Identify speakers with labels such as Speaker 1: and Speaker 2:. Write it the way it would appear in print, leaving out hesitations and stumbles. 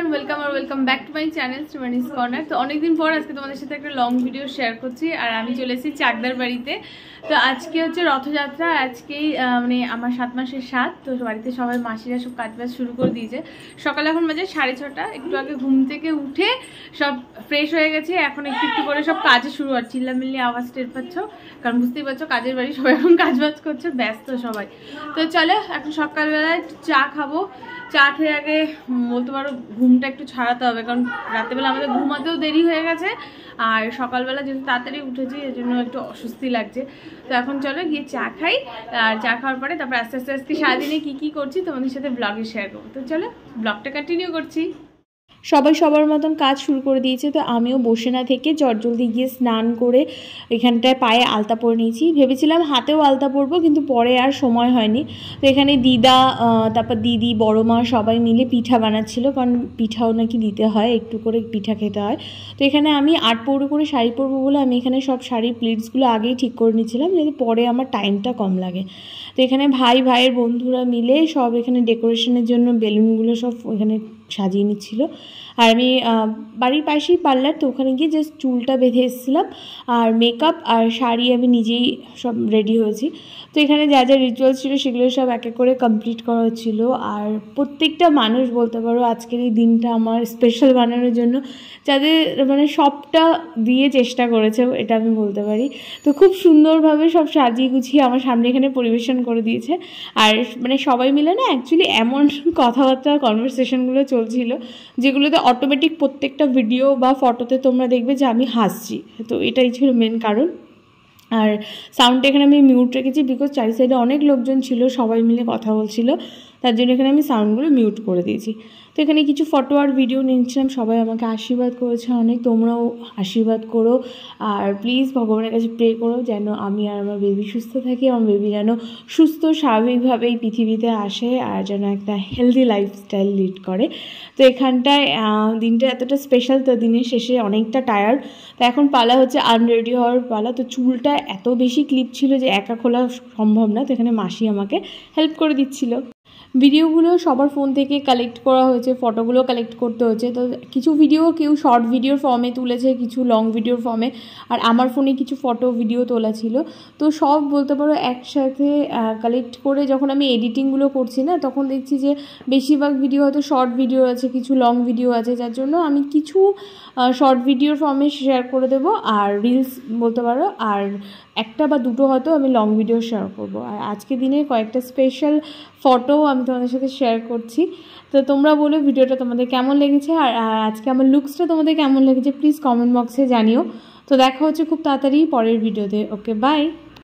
Speaker 1: Everyone, welcome back to my channel Shrimani's corner. তো অনেকদিন পর আজকে তোমাদের সাথে একটা লং ভিডিও শেয়ার করছি। আর আমি চলে এসেছি চাকদার বাড়িতে। তো আজকে হচ্ছে রথযাত্রা, আজকেই মানে আমার 7 মাসের 7। তো বাড়িতে সবাই মাসিরা সব কাজবাজ শুরু করে দিয়েছে। সকালে এখন বাজে 6:30, একটু আগে ঘুম থেকে উঠে সব ফ্রেশ হয়ে গেছে। এখন একটু করে সব কাজে শুরু আর চিল্লামিল্লি আওয়াজ টের পাচ্ছ, কারণ বুঝতেই পারছো কাজের বাড়ি সবাই এখন কাজবাজ করছে, ব্যস্ত সবাই। তো চলো এখন সকালবেলায় চা খাবো। চা খেয়ে আগে বলতে পারো ঘুমটা একটু ছাড়াতে হবে, কারণ রাত্রেবেলা আমাদের ঘুমাতেও দেরি হয়ে গেছে। আর সকালবেলা যেহেতু তাড়াতাড়ি উঠেছি এর জন্য একটু অস্বস্তি লাগছে। তো এখন চলো গিয়ে চা খাই, আর চা খাওয়ার পরে তারপর আস্তে আস্তে সারাদিনে কী করছি তোমাদের সাথে ব্লগে শেয়ার করবো। তো চলো ব্লগটা কন্টিনিউ করছি। সবাই সবার মতন কাজ শুরু করে দিয়েছে। তো আমিও বসে না থেকে জলদি গিয়ে স্নান করে এখানটায় পায়ে আলতা পরে নিয়েছি। ভেবেছিলাম হাতেও আলতা পরবো, কিন্তু পরে আর সময় হয়নি। তো এখানে দিদা, তারপর দিদি, বড় মা সবাই মিলে পিঠা বানাচ্ছিল, কারণ পিঠাও নাকি দিতে হয়, একটু করে পিঠা খেতে হয়। তো এখানে আমি 8 পৌড়ো করে শাড়ি পরবো বলে আমি এখানে সব শাড়ির প্লিটসগুলো আগেই ঠিক করে নিয়েছিলাম, যাতে পরে আমার টাইমটা কম লাগে। তো এখানে ভাইয়ের বন্ধুরা মিলে সব এখানে ডেকোরেশনের জন্য বেলুনগুলো সব এখানে সাজিয়ে নিচ্ছিল। আর আমি বাড়ির পাশেই পার্লার, তো ওখানে গিয়ে জাস্ট চুলটা বেঁধে এসেছিলাম। আর মেকআপ আর শাড়ি আমি নিজেই সব রেডি হয়েছি। তো এখানে যা যা রিচুয়ালস ছিল সেগুলো সব এক এক করে কমপ্লিট করা হচ্ছিল। আর প্রত্যেকটা মানুষ বলতে পারো আজকের এই দিনটা আমার স্পেশাল বানানোর জন্য যাদের মানে সবটা দিয়ে চেষ্টা করেছে, এটা আমি বলতে পারি। তো খুব সুন্দরভাবে সব সাজিয়ে গুছিয়ে আমার সামনে এখানে পরিবেশন করে দিয়েছে। আর মানে সবাই মিলে না অ্যাকচুয়ালি এমন কথাবার্তা কনভারসেশনগুলো চলছিল যেগুলোতে অটোমেটিক প্রত্যেকটা ভিডিও বা ফটোতে তোমরা দেখবে যে আমি হাসছি। তো এটাই ছিল মেন কারণ। আর সাউন্ডটা এখানে আমি মিউট রেখেছি, বিকজ চারি সাইডে অনেক লোকজন ছিল, সবাই মিলে কথা বলছিল, তার জন্য এখানে আমি সাউন্ডগুলো মিউট করে দিয়েছি। তো এখানে কিছু ফটো আর ভিডিও নিচ্ছিলাম। সবাই আমাকে আশীর্বাদ করেছে অনেক, তোমরাও আশীর্বাদ করো। আর প্লিজ ভগবানের কাছে প্রে করো যেন আমি আর আমার বেবি সুস্থ থাকি, আমার বেবি যেন সুস্থ স্বাভাবিকভাবে এই পৃথিবীতে আসে, আর যেন একটা হেলদি লাইফস্টাইল লিড করে। তো এখানটায় দিনটা এতটা স্পেশাল, তো দিনের শেষে অনেকটা টায়ার্ড। তো এখন পালা হচ্ছে আনরেডি হওয়ার পালা। তো চুলটা এত বেশি ক্লিপ ছিল যে একা খোলা সম্ভব না, তো এখানে মাসি আমাকে হেল্প করে দিচ্ছিল। ভিডিওগুলো সবার ফোন থেকে কালেক্ট করা হয়েছে, ফটোগুলো কালেক্ট করতে হয়েছে। তো কিছু ভিডিও কেউ শর্ট ভিডিওর ফর্মে তুলেছে, কিছু লং ভিডিওর ফর্মে, আর আমার ফোনে কিছু ফটো ভিডিও তোলা ছিল। তো সব বলতে পারো একসাথে কালেক্ট করে যখন আমি এডিটিংগুলো করছি না, তখন দেখছি যে বেশিরভাগ ভিডিও হয়তো শর্ট ভিডিও আছে, কিছু লং ভিডিও আছে, যার জন্য আমি কিছু শর্ট ভিডিওর ফর্মে শেয়ার করে দেবো, আর রিলস বলতে পারো, আর একটা বা দুটো হয়তো আমি লং ভিডিও শেয়ার করবো। আর আজকে দিনে কয়েকটা স্পেশাল ফটো আমি তোমাদের সাথে শেয়ার করছি। তো তোমরা বলো ভিডিওটা তোমাদের কেমন লেগেছে, আর আজকে আমার লুকসটা তোমাদের কেমন লেগেছে প্লিজ কমেন্ট বক্সে জানিও। তো দেখা হচ্ছে খুব তাড়াতাড়ি পরের ভিডিওতে। ওকে, বাই।